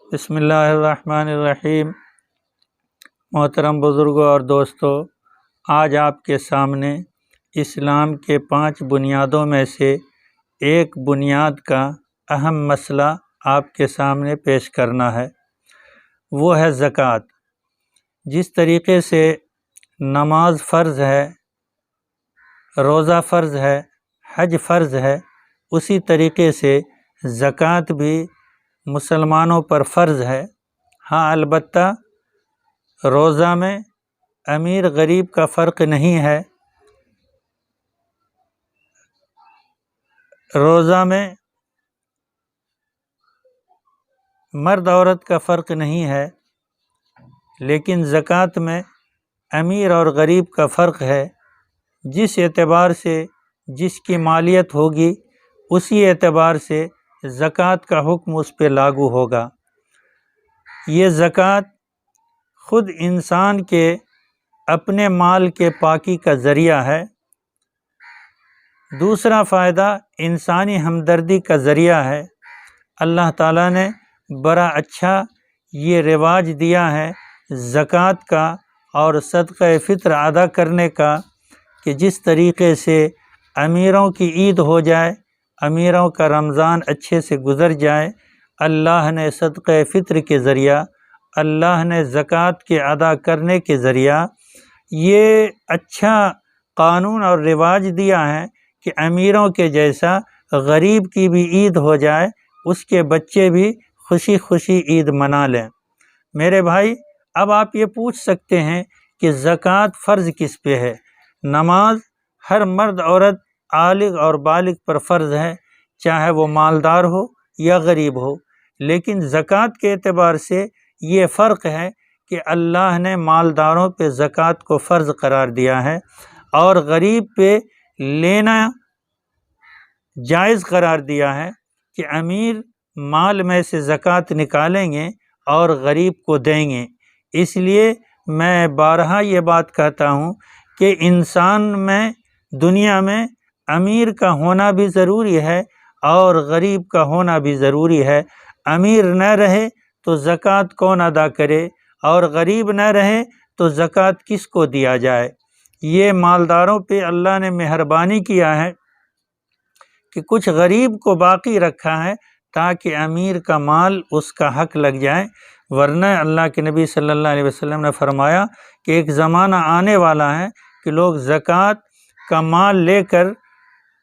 بسم اللہ الرحمن الرحیم۔ محترم بزرگوں اور دوستو، آج آپ کے سامنے اسلام کے 5 بنیادوں میں سے ایک بنیاد کا اہم مسئلہ آپ کے سامنے پیش کرنا ہے، وہ ہے زکوٰۃ۔ جس طریقے سے نماز فرض ہے، روزہ فرض ہے، حج فرض ہے، اسی طریقے سے زکوٰۃ بھی مسلمانوں پر فرض ہے۔ ہاں، البتہ روزہ میں امیر غریب کا فرق نہیں ہے، روزہ میں مرد عورت کا فرق نہیں ہے، لیکن زکوٰۃ میں امیر اور غریب کا فرق ہے۔ جس اعتبار سے جس کی مالیت ہوگی اسی اعتبار سے زکوٰۃ کا حکم اس پہ لاگو ہوگا۔ یہ زکوٰۃ خود انسان کے اپنے مال کے پاکی کا ذریعہ ہے۔ دوسرا فائدہ انسانی ہمدردی کا ذریعہ ہے۔ اللہ تعالیٰ نے بڑا اچھا یہ رواج دیا ہے زکوٰۃ کا اور صدقہ فطر ادا کرنے کا، کہ جس طریقے سے امیروں کی عید ہو جائے، امیروں کا رمضان اچھے سے گزر جائے، اللہ نے صدقہ فطر کے ذریعہ، اللہ نے زکوٰۃ کے ادا کرنے کے ذریعہ یہ اچھا قانون اور رواج دیا ہے کہ امیروں کے جیسا غریب کی بھی عید ہو جائے، اس کے بچے بھی خوشی خوشی عید منا لیں۔ میرے بھائی، اب آپ یہ پوچھ سکتے ہیں کہ زکوٰۃ فرض کس پہ ہے؟ نماز ہر مرد عورت عالق اور بالغ پر فرض ہے، چاہے وہ مالدار ہو یا غریب ہو۔ لیکن زکوٰۃ کے اعتبار سے یہ فرق ہے کہ اللہ نے مالداروں پہ زکوٰۃ کو فرض قرار دیا ہے اور غریب پہ لینا جائز قرار دیا ہے، کہ امیر مال میں سے زکوٰۃ نکالیں گے اور غریب کو دیں گے۔ اس لیے میں بارہا یہ بات کہتا ہوں کہ انسان میں، دنیا میں امیر کا ہونا بھی ضروری ہے اور غریب کا ہونا بھی ضروری ہے۔ امیر نہ رہے تو زکوٰۃ کون ادا کرے، اور غریب نہ رہے تو زکوٰۃ کس کو دیا جائے؟ یہ مالداروں پہ اللہ نے مہربانی کیا ہے کہ کچھ غریب کو باقی رکھا ہے تاکہ امیر کا مال اس کا حق لگ جائے، ورنہ اللہ کے نبی صلی اللہ علیہ وسلم نے فرمایا کہ ایک زمانہ آنے والا ہے کہ لوگ زکوٰۃ کا مال لے کر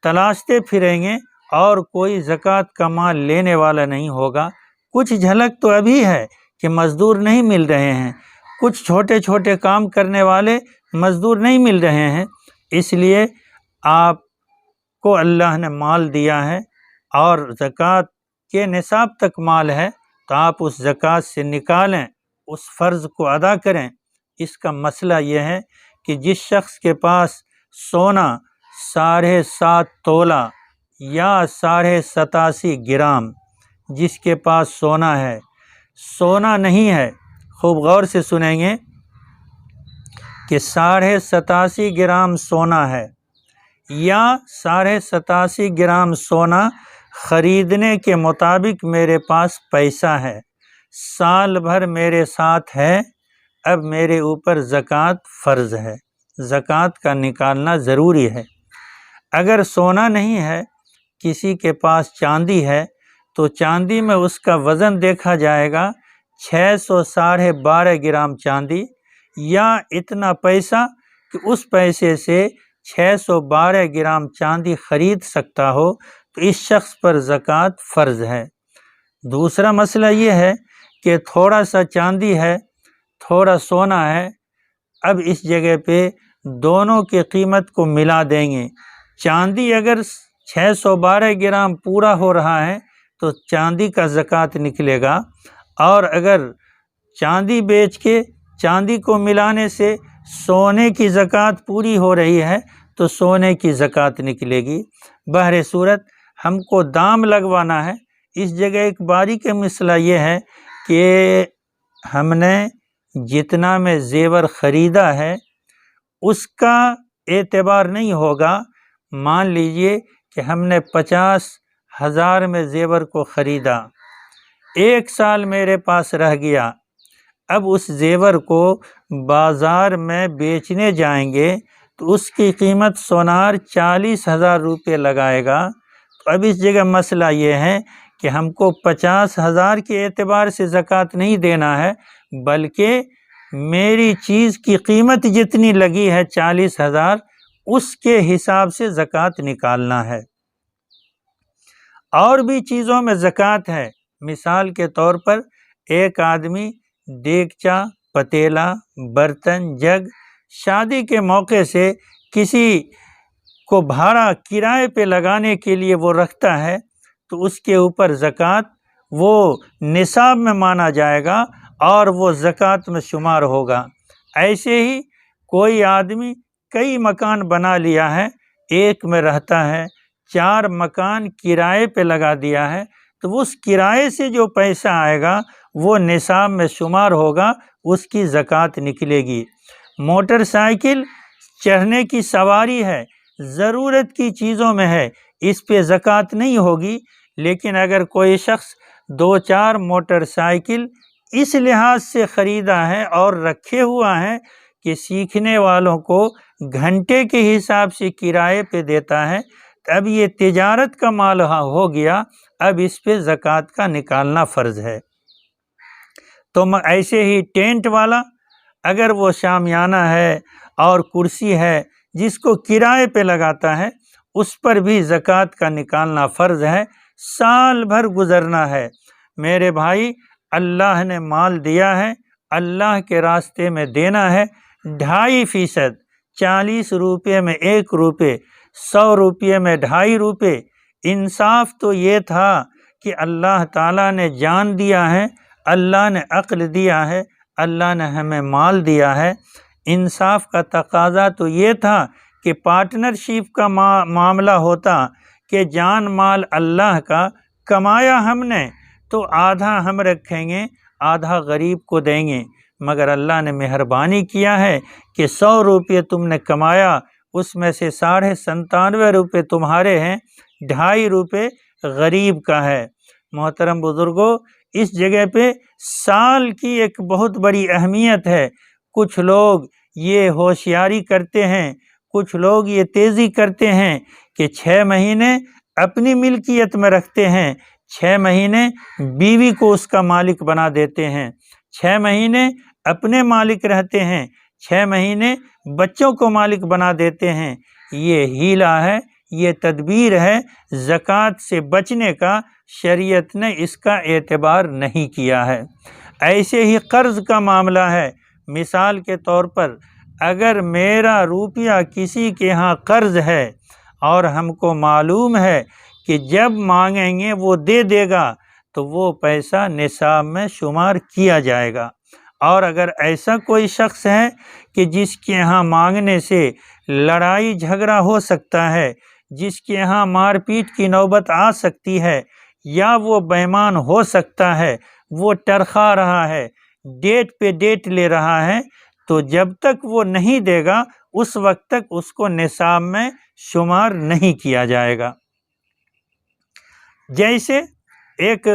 تلاشتے پھریں گے اور کوئی زکوٰۃ کا مال لینے والا نہیں ہوگا۔ کچھ جھلک تو ابھی ہے کہ مزدور نہیں مل رہے ہیں، کچھ چھوٹے چھوٹے کام کرنے والے مزدور نہیں مل رہے ہیں۔ اس لیے آپ کو اللہ نے مال دیا ہے اور زکوٰۃ کے نصاب تک مال ہے، تو آپ اس زکوٰۃ سے نکالیں، اس فرض کو ادا کریں۔ اس کا مسئلہ یہ ہے کہ جس شخص کے پاس سونا 7.5 تولہ یا 87.5 گرام، جس کے پاس سونا ہے، سونا نہیں ہے، خوب غور سے سنیں گے کہ 87.5 گرام سونا ہے یا 87.5 گرام سونا خریدنے کے مطابق میرے پاس پیسہ ہے، سال بھر میرے ساتھ ہے، اب میرے اوپر زکوٰۃ فرض ہے، زکوٰۃ کا نکالنا ضروری ہے۔ اگر سونا نہیں ہے، کسی کے پاس چاندی ہے، تو چاندی میں اس کا وزن دیکھا جائے گا، 612 گرام چاندی یا اتنا پیسہ کہ اس پیسے سے 612 گرام چاندی خرید سکتا ہو، تو اس شخص پر زکوٰۃ فرض ہے۔ دوسرا مسئلہ یہ ہے کہ تھوڑا سا چاندی ہے، تھوڑا سونا ہے، اب اس جگہ پہ دونوں کی قیمت کو ملا دیں گے۔ چاندی اگر 612 گرام پورا ہو رہا ہے تو چاندی کا زکوٰۃ نکلے گا، اور اگر چاندی بیچ کے چاندی کو ملانے سے سونے کی زکوٰۃ پوری ہو رہی ہے تو سونے کی زکوٰۃ نکلے گی۔ بہر صورت ہم کو دام لگوانا ہے۔ اس جگہ ایک باریک مسئلہ یہ ہے کہ ہم نے جتنا میں زیور خریدا ہے اس کا اعتبار نہیں ہوگا۔ مان لیجئے کہ ہم نے 50,000 میں زیور کو خریدا، 1 سال میرے پاس رہ گیا، اب اس زیور کو بازار میں بیچنے جائیں گے تو اس کی قیمت سونار 40,000 روپے لگائے گا۔ تو اب اس جگہ مسئلہ یہ ہے کہ ہم کو 50,000 کے اعتبار سے زکوٰۃ نہیں دینا ہے، بلکہ میری چیز کی قیمت جتنی لگی ہے 40,000 اس کے حساب سے زکوٰۃ نکالنا ہے۔ اور بھی چیزوں میں زکوٰۃ ہے، مثال کے طور پر ایک آدمی دیگچا، پتیلا، برتن، جگ شادی کے موقع سے کسی کو بھاڑا کرائے پہ لگانے کے لیے وہ رکھتا ہے تو اس کے اوپر زکوٰۃ وہ نصاب میں مانا جائے گا اور وہ زکوٰۃ میں شمار ہوگا۔ ایسے ہی کوئی آدمی کئی مکان بنا لیا ہے، ایک میں رہتا ہے، 4 مکان کرائے پہ لگا دیا ہے، تو اس کرائے سے جو پیسہ آئے گا وہ نصاب میں شمار ہوگا، اس کی زکوٰۃ نکلے گی۔ موٹر سائیکل چڑھنے کی سواری ہے، ضرورت کی چیزوں میں ہے، اس پہ زکوٰۃ نہیں ہوگی، لیکن اگر کوئی شخص 2-4 موٹر سائیکل اس لحاظ سے خریدا ہے اور رکھے ہوا ہے کہ سیکھنے والوں کو گھنٹے کے حساب سے کرائے پہ دیتا ہے، اب یہ تجارت کا مال ہو گیا، اب اس پہ زکوٰۃ کا نکالنا فرض ہے۔ تو ایسے ہی ٹینٹ والا اگر وہ شامیانہ ہے اور کرسی ہے جس کو کرائے پہ لگاتا ہے، اس پر بھی زکوٰۃ کا نکالنا فرض ہے، سال بھر گزرنا ہے۔ میرے بھائی، اللہ نے مال دیا ہے، اللہ کے راستے میں دینا ہے، 2.5%، 40 روپے میں 1 روپے، 100 روپے میں 2.5 روپے۔ انصاف تو یہ تھا کہ اللہ تعالیٰ نے جان دیا ہے، اللہ نے عقل دیا ہے، اللہ نے ہمیں مال دیا ہے۔ انصاف کا تقاضا تو یہ تھا کہ پارٹنرشپ کا معاملہ ہوتا کہ جان مال اللہ کا، کمایا ہم نے تو آدھا ہم رکھیں گے، آدھا غریب کو دیں گے، مگر اللہ نے مہربانی کیا ہے کہ 100 روپے تم نے کمایا، اس میں سے 97.5 روپے تمہارے ہیں، 2.5 روپے غریب کا ہے۔ محترم بزرگوں، اس جگہ پہ سال کی ایک بہت بڑی اہمیت ہے۔ کچھ لوگ یہ ہوشیاری کرتے ہیں، کچھ لوگ یہ تیزی کرتے ہیں کہ 6 مہینے اپنی ملکیت میں رکھتے ہیں، 6 مہینے بیوی کو اس کا مالک بنا دیتے ہیں، 6 مہینے اپنے مالک رہتے ہیں، 6 مہینے بچوں کو مالک بنا دیتے ہیں۔ یہ ہیلا ہے، یہ تدبیر ہے، زکوٰۃ سے بچنے کا شریعت نے اس کا اعتبار نہیں کیا ہے۔ ایسے ہی قرض کا معاملہ ہے۔ مثال کے طور پر اگر میرا روپیہ کسی کے ہاں قرض ہے اور ہم کو معلوم ہے کہ جب مانگیں گے وہ دے دے گا تو وہ پیسہ نصاب میں شمار کیا جائے گا۔ اور اگر ایسا کوئی شخص ہے کہ جس کے ہاں مانگنے سے لڑائی جھگڑا ہو سکتا ہے، جس کے ہاں مار پیٹ کی نوبت آ سکتی ہے، یا وہ بے ایمان ہو سکتا ہے، وہ ٹرخا رہا ہے، ڈیٹ پہ ڈیٹ لے رہا ہے، تو جب تک وہ نہیں دے گا اس وقت تک اس کو نصاب میں شمار نہیں کیا جائے گا۔ جیسے ایک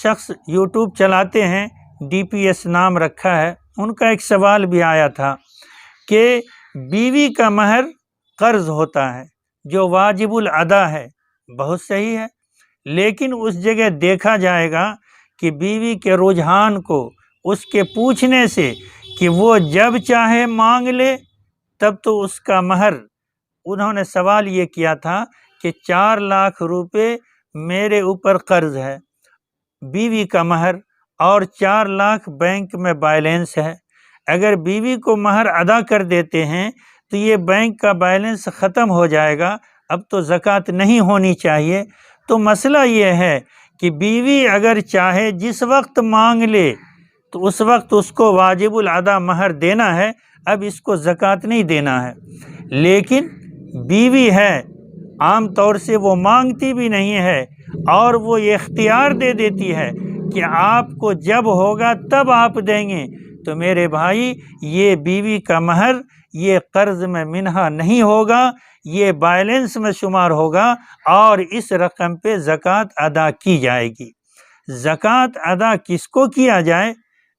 شخص یوٹیوب چلاتے ہیں، DPS نام رکھا ہے، ان کا ایک سوال بھی آیا تھا کہ بیوی کا مہر قرض ہوتا ہے جو واجب الادا ہے، بہت صحیح ہے، لیکن اس جگہ دیکھا جائے گا کہ بیوی کے رجحان کو اس کے پوچھنے سے کہ وہ جب چاہے مانگ لے تب تو اس کا مہر، انہوں نے سوال یہ کیا تھا کہ 4 لاکھ روپے میرے اوپر قرض ہے، بیوی کا مہر، اور 4 لاکھ بینک میں بیلنس ہے، اگر بیوی کو مہر ادا کر دیتے ہیں تو یہ بینک کا بیلنس ختم ہو جائے گا، اب تو زکوٰۃ نہیں ہونی چاہیے۔ تو مسئلہ یہ ہے کہ بیوی اگر چاہے جس وقت مانگ لے تو اس وقت اس کو واجب الادا مہر دینا ہے، اب اس کو زکوٰۃ نہیں دینا ہے۔ لیکن بیوی ہے، عام طور سے وہ مانگتی بھی نہیں ہے اور وہ یہ اختیار دے دیتی ہے کہ آپ کو جب ہوگا تب آپ دیں گے، تو میرے بھائی یہ بیوی کا مہر یہ قرض میں منہا نہیں ہوگا، یہ بیلنس میں شمار ہوگا اور اس رقم پہ زکوٰۃ ادا کی جائے گی۔ زکوٰۃ ادا کس کو کیا جائے؟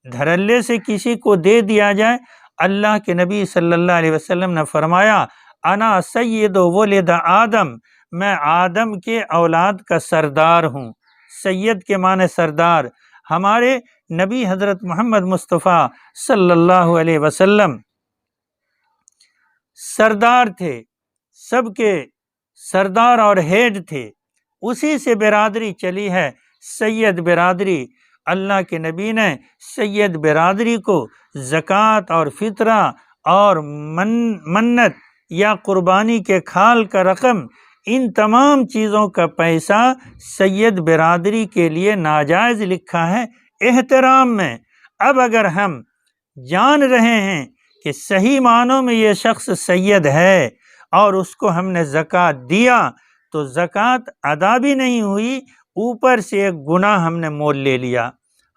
دھڑلے سے کسی کو دے دیا جائے؟ اللہ کے نبی صلی اللہ علیہ وسلم نے فرمایا انا سید ولد آدم، میں آدم کے اولاد کا سردار ہوں۔ سید کے معنی سردار۔ ہمارے نبی حضرت محمد مصطفیٰ صلی اللہ علیہ وسلم سردار تھے، سب کے سردار اور ہیڈ تھے، اسی سے برادری چلی ہے سید برادری۔ اللہ کے نبی نے سید برادری کو زکوٰۃ اور فطرہ اور منت یا قربانی کے کھال کا رقم، ان تمام چیزوں کا پیسہ سید برادری کے لیے ناجائز لکھا ہے احترام میں۔ اب اگر ہم جان رہے ہیں کہ صحیح معنوں میں یہ شخص سید ہے اور اس کو ہم نے زکوٰۃ دیا تو زکوٰۃ ادا بھی نہیں ہوئی، اوپر سے ایک گناہ ہم نے مول لے لیا۔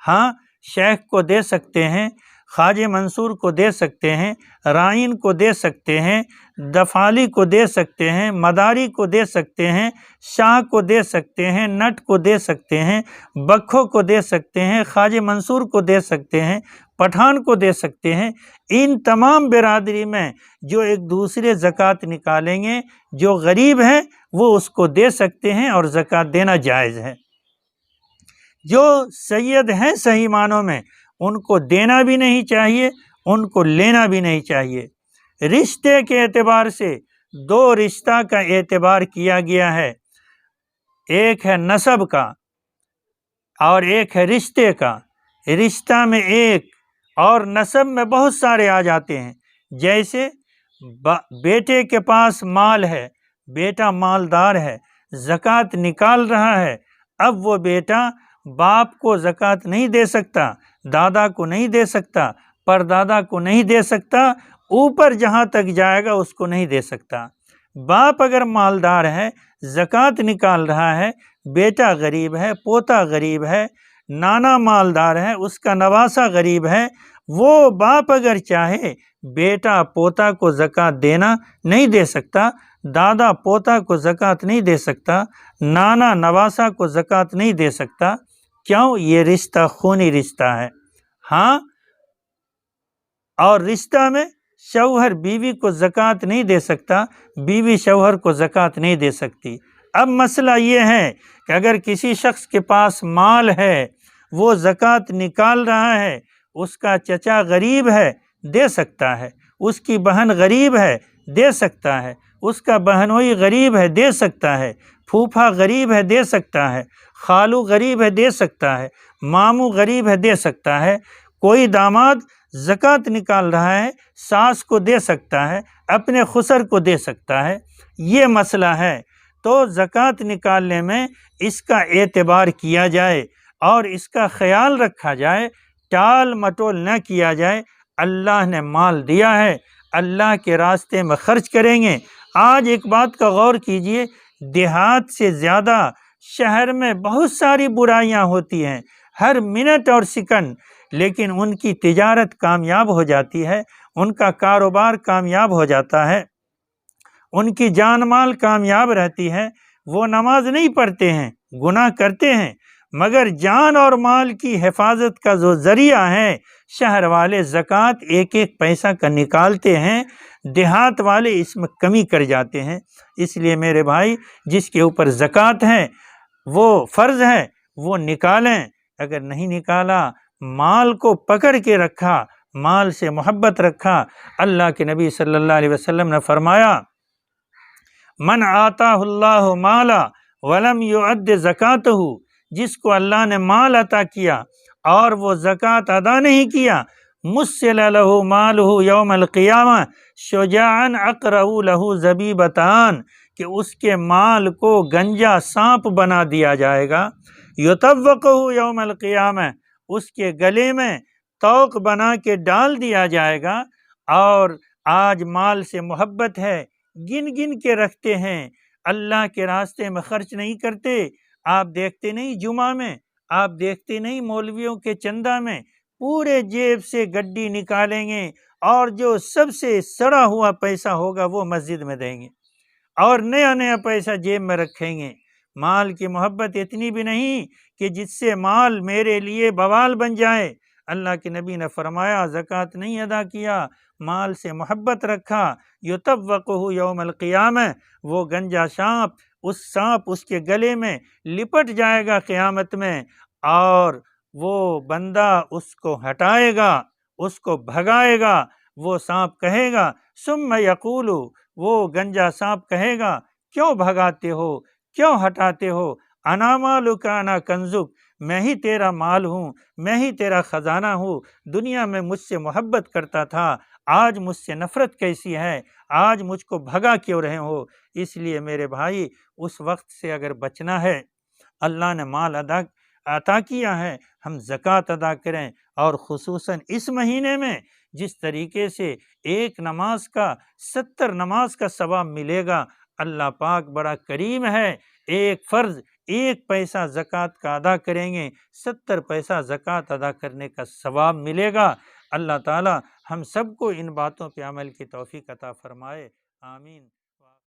ہاں، شیخ کو دے سکتے ہیں، خواجہ منصور کو دے سکتے ہیں، رائن کو دے سکتے ہیں، دفالی کو دے سکتے ہیں، مداری کو دے سکتے ہیں، شاہ کو دے سکتے ہیں، نٹ کو دے سکتے ہیں، بکھو کو دے سکتے ہیں، خواجہ منصور کو دے سکتے ہیں، پٹھان کو دے سکتے ہیں۔ ان تمام برادری میں جو ایک دوسرے زکوٰۃ نکالیں گے، جو غریب ہیں وہ اس کو دے سکتے ہیں اور زکوٰۃ دینا جائز ہے۔ جو سید ہیں صحیح معنوں میں، ان کو دینا بھی نہیں چاہیے، ان کو لینا بھی نہیں چاہیے۔ رشتے کے اعتبار سے دو رشتہ کا اعتبار کیا گیا ہے، ایک ہے نسب کا اور ایک ہے رشتے کا۔ رشتہ میں ایک اور نسب میں بہت سارے آ جاتے ہیں۔ جیسے بیٹے کے پاس مال ہے، بیٹا مالدار ہے، زکوٰۃ نکال رہا ہے، اب وہ بیٹا باپ کو زکوٰۃ نہیں دے سکتا، دادا کو نہیں دے سکتا، پردادا کو نہیں دے سکتا، اوپر جہاں تک جائے گا اس کو نہیں دے سکتا۔ باپ اگر مالدار ہے، زکوٰۃ نکال رہا ہے، بیٹا غریب ہے، پوتا غریب ہے، نانا مالدار ہے، اس کا نواسہ غریب ہے، وہ باپ اگر چاہے بیٹا پوتا کو زکوٰۃ دینا نہیں دے سکتا، دادا پوتا کو زکوٰۃ نہیں دے سکتا، نانا نواسہ کو زکوٰۃ نہیں دے سکتا۔ کیوں؟ یہ رشتہ خونی رشتہ ہے۔ ہاں، اور رشتہ میں شوہر بیوی کو زکوٰۃ نہیں دے سکتا، بیوی شوہر کو زکوٰۃ نہیں دے سکتی۔ اب مسئلہ یہ ہے کہ اگر کسی شخص کے پاس مال ہے، وہ زکوٰۃ نکال رہا ہے، اس کا چچا غریب ہے، دے سکتا ہے، اس کی بہن غریب ہے، دے سکتا ہے، اس کا بہنوئی غریب ہے، دے سکتا ہے، پھوپھا غریب ہے، دے سکتا ہے، خالو غریب ہے، دے سکتا ہے، ماموں غریب ہے، دے سکتا ہے۔ کوئی داماد زکوٰۃ نکال رہا ہے، ساس کو دے سکتا ہے، اپنے خسر کو دے سکتا ہے۔ یہ مسئلہ ہے۔ تو زکوٰۃ نکالنے میں اس کا اعتبار کیا جائے اور اس کا خیال رکھا جائے، ٹال مٹول نہ کیا جائے۔ اللہ نے مال دیا ہے، اللہ کے راستے میں خرچ کریں گے۔ آج ایک بات کا غور کیجئے، دیہات سے زیادہ شہر میں بہت ساری برائیاں ہوتی ہیں ہر منٹ اور سیکنڈ، لیکن ان کی تجارت کامیاب ہو جاتی ہے، ان کا کاروبار کامیاب ہو جاتا ہے، ان کی جان مال کامیاب رہتی ہے۔ وہ نماز نہیں پڑھتے ہیں، گناہ کرتے ہیں، مگر جان اور مال کی حفاظت کا جو ذریعہ ہے، شہر والے زکوٰۃ ایک ایک پیسہ کا نکالتے ہیں، دیہات والے اس میں کمی کر جاتے ہیں۔ اس لیے میرے بھائی، جس کے اوپر زکوٰۃ ہے وہ فرض ہے، وہ نکالیں۔ اگر نہیں نکالا، مال کو پکڑ کے رکھا، مال سے محبت رکھا۔ اللہ کے نبی صلی اللہ علیہ وسلم نے فرمایا من آتاہ اللہ مالا ولم یؤد زکاتہ، جس کو اللہ نے مال عطا کیا اور وہ زکوٰۃ ادا نہیں کیا، مثل لہ مالہ یوم القیامہ شجاعا اقرع لہ زبیبتان، کہ اس کے مال کو گنجا سانپ بنا دیا جائے گا، یطوقہ یوم القیامہ، اس کے گلے میں طوق بنا کے ڈال دیا جائے گا۔ اور آج مال سے محبت ہے، گن گن کے رکھتے ہیں، اللہ کے راستے میں خرچ نہیں کرتے۔ آپ دیکھتے نہیں جمعہ میں، آپ دیکھتے نہیں مولویوں کے چندہ میں، پورے جیب سے گڈی نکالیں گے اور جو سب سے سڑا ہوا پیسہ ہوگا وہ مسجد میں دیں گے، اور نیا نیا پیسہ جیب میں رکھیں گے۔ مال کی محبت اتنی بھی نہیں کہ جس سے مال میرے لیے بوال بن جائے۔ اللہ کے نبی نے فرمایا زکوٰۃ نہیں ادا کیا، مال سے محبت رکھا، یطوقہ یوم القیامہ، وہ گنجا سانپ اس کے گلے میں لپٹ جائے گا قیامت میں، اور وہ بندہ اس کو ہٹائے گا، اس کو بھگائے گا۔ وہ سانپ کہے گا ثم یقول، وہ گنجا سانپ کہے گا کیوں بھگاتے ہو، کیوں ہٹاتے ہو، انا مالک انا کنزک، میں ہی تیرا مال ہوں، میں ہی تیرا خزانہ ہوں، دنیا میں مجھ سے محبت کرتا تھا، آج مجھ سے نفرت کیسی ہے، آج مجھ کو بھگا کیوں رہے ہو۔ اس لیے میرے بھائی اس وقت سے اگر بچنا ہے، اللہ نے مال عطا کیا ہے، ہم زکوٰۃ ادا کریں، اور خصوصاً اس مہینے میں جس طریقے سے ایک نماز کا 70 نماز کا ثواب ملے گا۔ اللہ پاک بڑا کریم ہے، ایک فرض 1 پیسہ زکوٰۃ کا ادا کریں گے 70 پیسہ زکوٰۃ ادا کرنے کا ثواب ملے گا۔ اللہ تعالی ہم سب کو ان باتوں پہ عمل کی توفیق عطا فرمائے، آمین۔